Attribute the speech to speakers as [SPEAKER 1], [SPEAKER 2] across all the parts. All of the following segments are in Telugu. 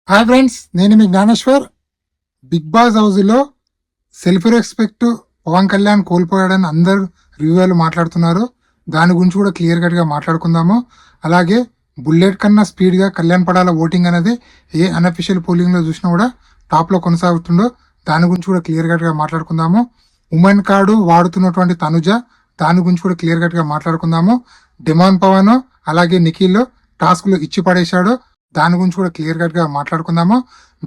[SPEAKER 1] హాయ్ ఫ్రెండ్స్, నేను మీ జ్ఞానేశ్వర్. బిగ్ బాస్ హౌస్లో సెల్ఫ్ రెస్పెక్ట్ పవన్ కళ్యాణ్ కోల్పోయాడని అందరు రివ్యూలు మాట్లాడుతున్నారు. దాని గురించి కూడా క్లియర్ కట్గా మాట్లాడుకుందాము. అలాగే బుల్లెట్ కన్నా స్పీడ్గా కళ్యాణ్ పడాల ఓటింగ్ అనేది ఏ అన్అఫిషియల్ పోలింగ్లో చూసినా కూడా టాప్లో కొనసాగుతుండో దాని గురించి కూడా క్లియర్ కట్గా మాట్లాడుకుందాము. ఉమెన్ కార్డు వాడుతున్నటువంటి తనుజ, దాని గురించి కూడా క్లియర్ కట్గా మాట్లాడుకుందాము. డిమాన్ పవన్ అలాగే నిఖిల్ టాస్క్లు ఇచ్చి పడేశాడు, దాని గురించి కూడా క్లియర్ కట్ గా మాట్లాడుకుందాము.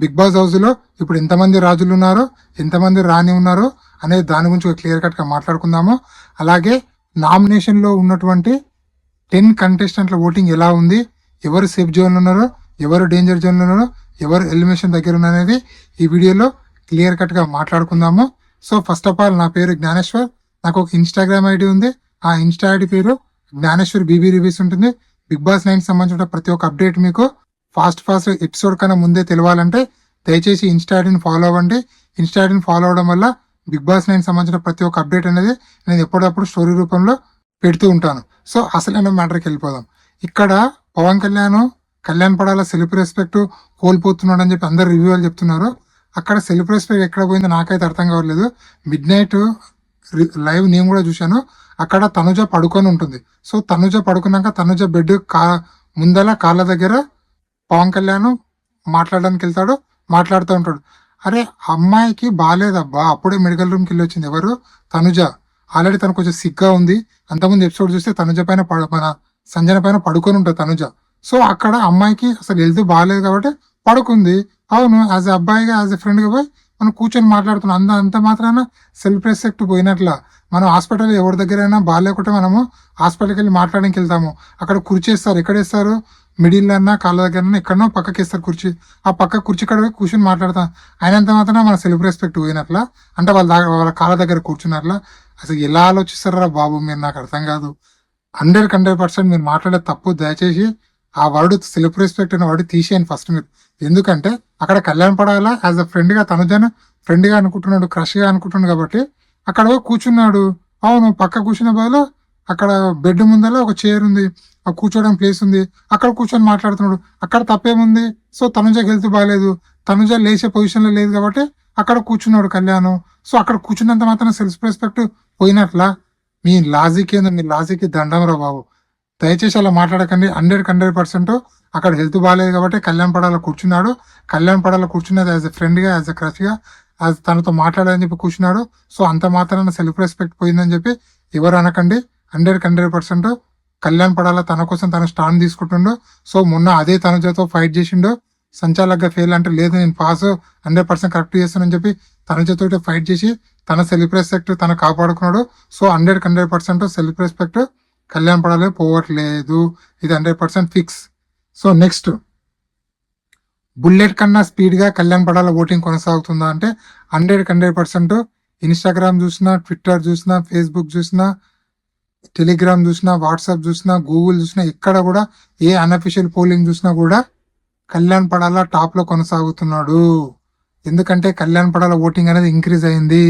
[SPEAKER 1] బిగ్ బాస్ హౌస్ లో ఇప్పుడు ఎంతమంది రాజులు ఉన్నారో, ఎంతమంది రాణి ఉన్నారో అనేది దాని గురించి క్లియర్ కట్ గా మాట్లాడుకుందాము. అలాగే నామినేషన్ లో ఉన్నటువంటి 10 కంటెస్టెంట్ల ఓటింగ్ ఎలా ఉంది, ఎవరు సేఫ్ జోన్ ఉన్నారో, ఎవరు డేంజర్ జోన్ ఉన్నారో, ఎవరు ఎలిమినేషన్ దగ్గర ఉన్నారనేది ఈ వీడియోలో క్లియర్ కట్ గా మాట్లాడుకుందాము. సో ఫస్ట్ ఆఫ్ ఆల్, నా పేరు జ్ఞానేశ్వర్. నాకు ఒక ఇన్స్టాగ్రామ్ ఐడి ఉంది. ఆ ఇన్స్టా ఐడి పేరు జ్ఞానేశ్వర్ బీబీ రివ్యూస్ ఉంటుంది. బిగ్ బాస్ 9 సంబంధించిన ప్రతి ఒక్క అప్డేట్ మీకు ఫాస్ట్ ఎపిసోడ్ కన్నా ముందే తెలియాలంటే దయచేసి ఇన్స్టాగ్రామ్ని ఫాలో అవ్వండి. ఇన్స్టాగ్రామ్ని ఫాలో అవడం వల్ల బిగ్ బాస్ 9 సంబంధించిన ప్రతి ఒక్క అప్డేట్ అనేది నేను ఎప్పటికప్పుడు స్టోరీ రూపంలో పెడుతూ ఉంటాను. సో అసలైన మ్యాటర్కి వెళ్ళిపోదాం. ఇక్కడ పవన్ కళ్యాణ్ పడాల సెల్ఫ్ రెస్పెక్ట్ కోల్పోతున్నాడు అని చెప్పి అందరు రివ్యూలు చెప్తున్నారు. అక్కడ సెల్ఫ్ రెస్పెక్ట్ ఎక్కడ పోయిందో నాకైతే అర్థం కావట్లేదు. మిడ్ నైట్ లైవ్ నేను కూడా చూశాను. అక్కడ తనుజ పడుకొని ఉంటుంది. సో తనుజ పడుకున్నాక తనుజ బెడ్ ముందల కాళ్ళ దగ్గర పవన్ కళ్యాణ్ మాట్లాడడానికి వెళ్తాడు, మాట్లాడుతూ ఉంటాడు. అరే అమ్మాయికి బాగాలేదబ్బా, అప్పుడే మెడికల్ రూమ్కి వెళ్ళి వచ్చింది. ఎవరు? తనుజ. ఆల్రెడీ తను కొంచెం సిగ్గా ఉంది. అంతకుముందు ఎపిసోడ్ చూస్తే తనుజ పైన మన సంజన పైన పడుకొని ఉంటుంది తనుజ. సో అక్కడ అమ్మాయికి అసలు హెల్త్ బాగాలేదు కాబట్టి పడుకుంది. అవును, యాజ్ ఎ అబ్బాయిగా, యాజ్ ఎ ఫ్రెండ్గా పోయి మనం కూర్చొని మాట్లాడుతున్నాం. అంత మాత్రాన సెల్ఫ్ రెస్పెక్ట్ పోయినట్ల. మనం హాస్పిటల్ ఎవరి దగ్గరైనా బాగాలేకుంటే మనము హాస్పిటల్కి వెళ్ళి మాట్లాడడానికి వెళ్తాము. అక్కడ కుర్చేస్తారు. ఎక్కడేస్తారు? మిడిల్ అన్నా కాళ్ళ దగ్గర ఎక్కడనో పక్కకి వేస్తారు కుర్చీ. ఆ పక్క కుర్చీ కాడ కూర్చొని మాట్లాడతాం. అయినంత మాత్రం మన సెల్ఫ్ రెస్పెక్ట్ పోయినట్లా, అంటే వాళ్ళ కాళ్ళ దగ్గర కూర్చున్నట్లా. అసలు ఎలా ఆలోచిస్తారా బాబు మీరు? నాకు అర్థం కాదు. 100% మీరు మాట్లాడే తప్పు. దయచేసి ఆ వర్డ్ సెల్ఫ్ రెస్పెక్ట్ అనే వర్డ్ తీసేయండి ఫస్ట్ మీరు. ఎందుకంటే అక్కడ కళ్యాణ్ పడాలా యాజ్ అ ఫ్రెండ్గా తనుజను ఫ్రెండ్గా అనుకుంటున్నాడు, క్రష్గా అనుకుంటున్నాడు కాబట్టి అక్కడ కూర్చున్నాడు. అవును, పక్క కూర్చున్న బదులు అక్కడ బెడ్ ముందర ఒక చైర్ ఉంది, కూర్చోవడం ప్లేస్ ఉంది, అక్కడ కూర్చొని మాట్లాడుతున్నాడు. అక్కడ తప్పేముంది? సో తనుజకి హెల్త్ బాగాలేదు, తనుజ లేచే పొజిషన్లో లేదు కాబట్టి అక్కడ కూర్చున్నాడు కళ్యాణ్. సో అక్కడ కూర్చున్నంత మాత్రం సెల్ఫ్ రెస్పెక్ట్ పోయినట్లా? మీ లాజిక్ ఏందో, మీ లాజిక్ దండం రా బాబు. దయచేసి అలా మాట్లాడకండి. 100% అక్కడ హెల్త్ బాగాలేదు కాబట్టి కళ్యాణ్ పడాల కూర్చున్నాడు. కళ్యాణ్ పడాల కూర్చున్నది యాజ్ ఎ ఫ్రెండ్గా, యాజ్ ఎ క్రష్గా, యాజ్ తనతో మాట్లాడాలని చెప్పి కూర్చున్నాడు. సో అంత మాత్రాన సెల్ఫ్ రెస్పెక్ట్ పోయిందని చెప్పి ఎవరు అనకండి. 100% కళ్యాణ్ పడాల తన కోసం తన స్టాండ్ తీసుకుంటుండో. సో మొన్న అదే తనుజతో ఫైట్ చేసిండో. సంచాలకుగా ఫెయిల్ అంటే లేదు, నేను పాస్ 100% కరెక్ట్ చేస్తానని చెప్పి తనుజతో ఫైట్ చేసి తన సెల్ఫ్ రెస్పెక్ట్ తన కాపాడుకున్నాడు. సో 100% సెల్ఫ్ రెస్పెక్ట్ కళ్యాణ్ పడాలే పోవట్లేదు. ఇది 100% ఫిక్స్. సో నెక్స్ట్, బుల్లెట్ కన్నా స్పీడ్గా కళ్యాణ్ పడాల ఓటింగ్ కొనసాగుతుందా అంటే 100% ఇన్స్టాగ్రామ్ చూసినా, ట్విట్టర్ చూసినా, ఫేస్బుక్ చూసినా, టెలిగ్రామ్ చూసినా, వాట్సాప్ చూసినా, గూగుల్ చూసినా, ఎక్కడ కూడా ఏ అన్అఫిషియల్ పోలింగ్ చూసినా కూడా కళ్యాణ్ పడాల టాప్లో కొనసాగుతున్నాడు. ఎందుకంటే కళ్యాణ్ పడాల ఓటింగ్ అనేది ఇంక్రీజ్ అయింది.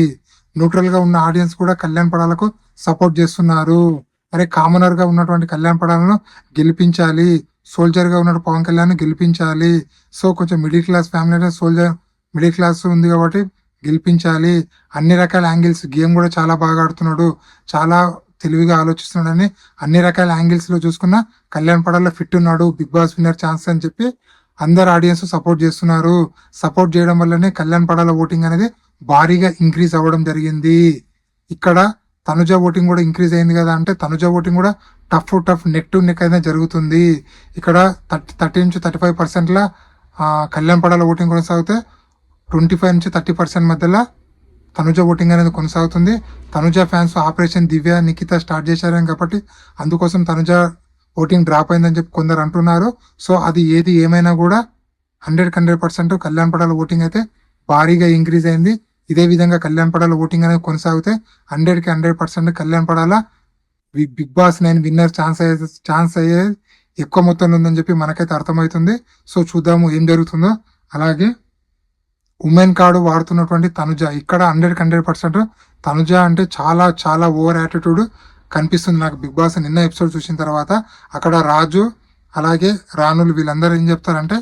[SPEAKER 1] న్యూట్రల్గా ఉన్న ఆడియన్స్ కూడా కళ్యాణ్ పడాలకు సపోర్ట్ చేస్తున్నారు. అరే కామనర్గా ఉన్నటువంటి కళ్యాణ్ పడాలను గెలిపించాలి, సోల్జర్గా ఉన్న పవన్ కళ్యాణ్ గెలిపించాలి. సో కొంచెం middle class family, middle class ఉంది కాబట్టి గెలిపించాలి. అన్ని రకాల యాంగిల్స్, గేమ్ కూడా చాలా బాగా ఆడుతున్నాడు, చాలా తెలివిగా ఆలోచిస్తున్నాడని అన్ని రకాల యాంగిల్స్ లో చూసుకున్న కళ్యాణ్ పడాల్లో ఫిట్ ఉన్నాడు, బిగ్ బాస్ విన్నర్ ఛాన్స్ అని చెప్పి అందరు ఆడియన్స్ సపోర్ట్ చేస్తున్నారు. సపోర్ట్ చేయడం వల్లనే కళ్యాణ్ పడాల ఓటింగ్ అనేది భారీగా ఇంక్రీజ్ అవ్వడం జరిగింది. ఇక్కడ తనుజ ఓటింగ్ కూడా ఇంక్రీజ్ అయింది కదా అంటే తనుజ ఓటింగ్ కూడా టఫ్ నెక్ టు నెక్ అయితే జరుగుతుంది. ఇక్కడ 30-35% లా కళ్యాణ్ పడాల ఓటింగ్ కొనసాగితే 25-30% మధ్యలో తనుజ ఓటింగ్ అనేది కొనసాగుతుంది. తనుజ ఫ్యాన్స్ ఆపరేషన్ దివ్య, నిఖిత స్టార్ట్ చేశారని కాబట్టి అందుకోసం తనుజ ఓటింగ్ డ్రాప్ అయిందని చెప్పి కొందరు అంటున్నారు. సో అది ఏది ఏమైనా కూడా 100% కళ్యాణ్ పడాల ఓటింగ్ అయితే భారీగా ఇంక్రీజ్ అయింది. ఇదే విధంగా కళ్యాణ్ పడాల ఓటింగ్ అనేది కొనసాగితే 100% Kalyan Padala Bigg Boss 9 winner chance అయ్యే ఎక్కువ మొత్తంలో ఉందని చెప్పి మనకైతే అర్థమవుతుంది. సో చూద్దాము ఏం జరుగుతుందో. అలాగే ఉమెన్ కార్డు వాడుతున్నటువంటి తనుజ, ఇక్కడ 100% తనుజ అంటే చాలా చాలా ఓవర్ యాటిట్యూడ్ కనిపిస్తుంది నాకు బిగ్ బాస్ నిన్న ఎపిసోడ్ చూసిన తర్వాత. అక్కడ రాజు అలాగే రాణులు వీళ్ళందరూ ఏం చెప్తారంటే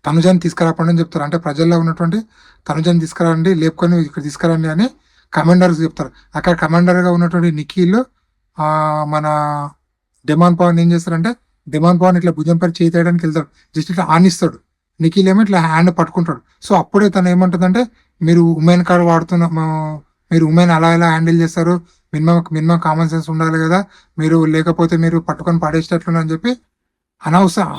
[SPEAKER 1] తనుజాని తీసుకురాపండి అని చెప్తారు. అంటే ప్రజల్లో ఉన్నటువంటి తనుజాని తీసుకురండి, లేపుకొని ఇక్కడ తీసుకురండి అని కమాండర్స్ చెప్తారు. అక్కడ కమాండర్గా ఉన్నటువంటి నిఖిల్ మన డిమాండ్ పవన్ ఏం చేస్తారంటే, డిమాండ్ పవన్ ఇట్లా భుజం పై చేయి తేయడానికి వెళ్తాడు. జస్ట్ ఇట్లా ఆనిస్తాడు. నిఖిల్ ఏమో ఇట్లా హ్యాండ్ పట్టుకుంటాడు. సో అప్పుడే తను ఏమంటుందంటే, మీరు ఉమెన్ కార్డ్ మీరు ఉమెన్ అలా ఎలా హ్యాండిల్ చేస్తారు, మినిమం కామన్ సెన్స్ ఉండాలి కదా, మీరు లేకపోతే మీరు పట్టుకొని పడేసేటట్లున్నా చెప్పి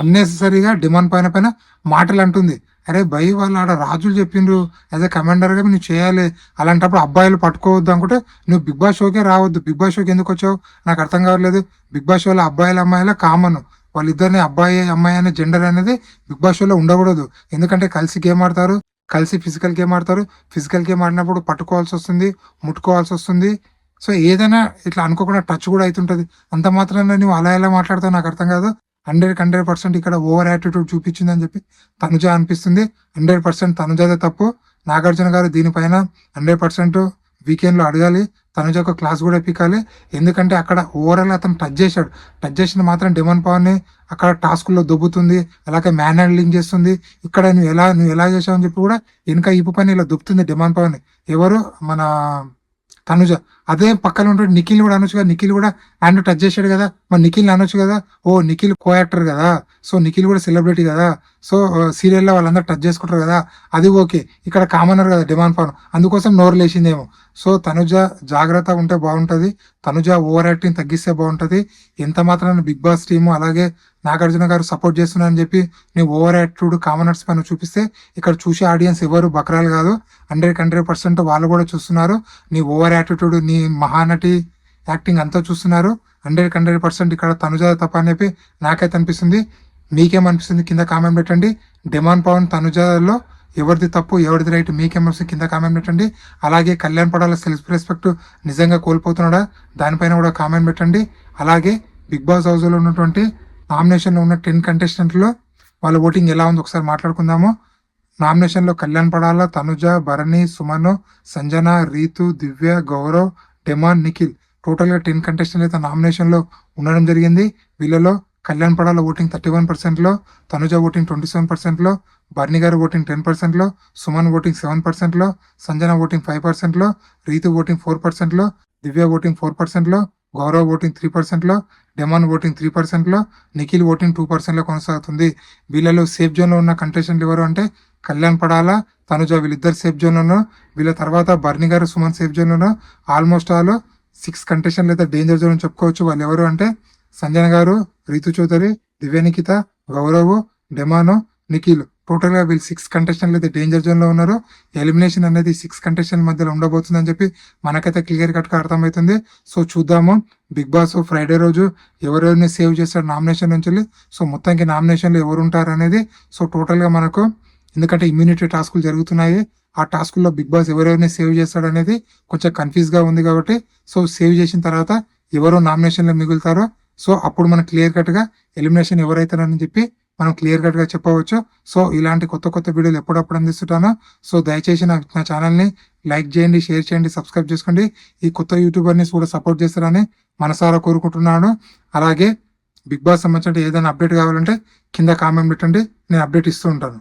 [SPEAKER 1] అన్నెసరీగా డిమాండ్ పైన మాటలు అంటుంది. అరే భయ్, వాళ్ళు ఆడ రాజులు చెప్పిండ్రు, యాజ్ ఎ కమాండర్గా నువ్వు చేయాలి, అలాంటప్పుడు అబ్బాయిలు పట్టుకోవద్దు అనుకుంటే నువ్వు బిగ్ బాస్ షోకే రావద్దు. బిగ్ బాస్ షోకి ఎందుకు వచ్చావు నాకు అర్థం కావట్లేదు. బిగ్ బాస్ షోలో అబ్బాయిలు అమ్మాయిలే కామన్, వాళ్ళిద్దరిని అబ్బాయి అమ్మాయి అనే జెండర్ అనేది బిగ్ బాస్ షోలో ఉండకూడదు. ఎందుకంటే కలిసి గేమ్ ఆడతారు, కలిసి ఫిజికల్ గేమ్ ఆడతారు. ఫిజికల్ గేమ్ ఆడినప్పుడు పట్టుకోవాల్సి వస్తుంది, ముట్టుకోవాల్సి వస్తుంది. సో ఏదైనా ఇట్లా అనుకోకుండా టచ్ కూడా అవుతుంటది. అంత మాత్రాన నువ్వు అలా ఎలా మాట్లాడతావు నాకు అర్థం కాదు. 100% ఇక్కడ ఓవర్ యాటిట్యూడ్ చూపించిందని చెప్పి తనుజ అనిపిస్తుంది. 100% తనుజదే తప్పు. నాగార్జున గారు దీనిపైన 100% వీకెండ్ లో అడగాలి. తనుజ ఒక క్లాస్ కూడా పీకాలి. ఎందుకంటే అక్కడ ఓవరాల్ అతను టచ్ చేసిన మాత్రం డిమాండ్ పవర్ ని అక్కడ టాస్కుల్లో దొబ్బుతుంది, అలాగే మ్యాన్ హ్యాండ్లింగ్ చేస్తుంది. ఇక్కడ నువ్వు ఎలా చేసావు అని చెప్పి కూడా వెనుక ఇప్పు పని ఇలా దొబ్బుతుంది డిమాండ్ పవర్ ని. ఎవరు మన తనుజ. అదే పక్కన ఉంటే నిఖిల్ కూడా అనొచ్చు కదా, నిఖిల్ కూడా హ్యాండ్ టచ్ చేశాడు కదా, మరి నిఖిల్ అనొచ్చు కదా, ఓ నిఖిల్ కో యాక్టర్ కదా, సో నిఖిల్ కూడా సెలబ్రిటీ కదా, సో సీరియల్లో వాళ్ళందరూ టచ్ చేసుకుంటారు కదా, అది ఓకే. ఇక్కడ కామనర్ కదా డిమాండ్ పవన్, అందుకోసం నోరు లేచిందేమో. సో తనుజ జాగ్రత్త ఉంటే బాగుంటది, తనుజ ఓవర్ యాక్టింగ్ తగ్గిస్తే బాగుంటది. ఎంత మాత్రాన బిగ్ బాస్ టీము అలాగే నాగార్జున గారు సపోర్ట్ చేస్తున్నారని చెప్పి నువ్వు ఓవర్ యాటిట్యూడ్ కామనర్స్ పైన చూపిస్తే ఇక్కడ చూసే ఆడియన్స్ ఎవరు బకరాలు కాదు. 100% వాళ్ళు కూడా చూస్తున్నారు. నీ ఓవర్ యాటిట్యూడ్, నీ మహానటి యాక్టింగ్ అంతా చూస్తున్నారు. 100% ఇక్కడ తనుజ తప్ప అని చెప్పి నాకైతే అనిపిస్తుంది. మీకేమనిపిస్తుంది కింద కామెంట్ పెట్టండి. డిమాండ్ పవన్ తనుజలో ఎవరిది తప్పు ఎవరిది రైట్ మీకేమనిపిస్తుంది కింద కామెంట్ పెట్టండి. అలాగే కళ్యాణ్ పడాల సెల్ఫ్ రెస్పెక్ట్ నిజంగా కోల్పోతున్నాడా దానిపైన కూడా కామెంట్ పెట్టండి. అలాగే బిగ్ బాస్ హౌస్ లో ఉన్నటువంటి నామినేషన్ లో ఉన్న 10 కంటెస్టెంట్లో వాళ్ళ ఓటింగ్ ఎలా ఉందో ఒకసారి మాట్లాడుకుందాము. నామినేషన్ లో కళ్యాణ్ పడాల, తనుజ, భరణి, సుమన్, సంజన, రీతు, దివ్య, గౌరవ్, డెమాన్, నిఖిల్ టోటల్ గా 10 కంటెస్టెంట్ అయితే నామినేషన్ లో ఉండడం జరిగింది. వీళ్ళలో కళ్యాణ్ పడాల ఓటింగ్ 31% లో, తనుజ ఓటింగ్ 27% లో, బర్ని గారు ఓటింగ్ 10% లో, సుమన్ ఓటింగ్ 7% లో, సంజన ఓటింగ్ 5% లో, రీతు ఓటింగ్ 4% లో, దివ్య ఓటింగ్ 4% లో, గౌరవ్ ఓటింగ్ 3% లో, డెమాన్ ఓటింగ్ 3% లో, నిఖిల్ ఓటింగ్ 2% లో కొనసాగుతుంది. వీళ్ళలో సేఫ్ జోన్ లో ఉన్న కంటెస్టెంట్లు ఎవరు అంటే కళ్యాణ్ పడాల, తనుజ వీళ్ళిద్దరు సేఫ్ జోన్ లోను. వీళ్ళ తర్వాత బర్ని గారు, సుమన్ సేఫ్ జోన్ లోను. ఆల్మోస్ట్ ఆల్ 6 కంటెస్టెంట్లు అయితే డేంజర్ జోన్ చెప్పుకోవచ్చు. వాళ్ళు ఎవరు అంటే సంజన గారు, రీతు చౌదరి, దివ్య నిఖిత, గౌరవ్, డెమాను, నిఖిల్ టోటల్ గా వీళ్ళు 6 కంటెస్టెంట్లు అయితే డేంజర్ జోన్ లో ఉన్నారు. ఎలిమినేషన్ అనేది 6 కంటెస్టెంట్ మధ్యలో ఉండబోతుందని చెప్పి మనకైతే క్లియర్ కట్ గా అర్థమవుతుంది. సో చూద్దాము బిగ్ బాస్ ఫ్రైడే రోజు ఎవరెవరిని సేవ్ చేస్తారు నామినేషన్ నుంచి. సో మొత్తానికి నామినేషన్ లో ఎవరు ఉంటారు అనేది సో టోటల్ గా మనకు, ఎందుకంటే ఇమ్యూనిటీ టాస్కులు జరుగుతున్నాయి, ఆ టాస్కుల్లో బిగ్ బాస్ ఎవరెవరిని సేవ్ చేస్తాడు అనేది కొంచెం కన్ఫ్యూజ్ గా ఉంది. కాబట్టి సో సేవ్ చేసిన తర్వాత ఎవరు నామినేషన్ లో మిగులుతారో సో అప్పుడు మనం క్లియర్ కట్ గా ఎలిమినేషన్ ఎవరైతారని చెప్పి మనం క్లియర్ కట్ గా చెప్పవచ్చు. సో ఇలాంటి కొత్త వీడియోలు ఎప్పుడప్పుడు అందిస్తుంటాను. సో దయచేసి నా ఛానల్ ని లైక్ చేయండి, షేర్ చేయండి, సబ్స్క్రైబ్ చేసుకోండి. ఈ కొత్త యూట్యూబర్ ని కూడా సపోర్ట్ చేస్తారని మనసారా కోరుకుంటున్నాను. అలాగే బిగ్ బాస్ సంబంధించిన ఏదైనా అప్డేట్ కావాలంటే కింద కామెంట్ పెట్టండి, నేను అప్డేట్ ఇస్తూ ఉంటాను.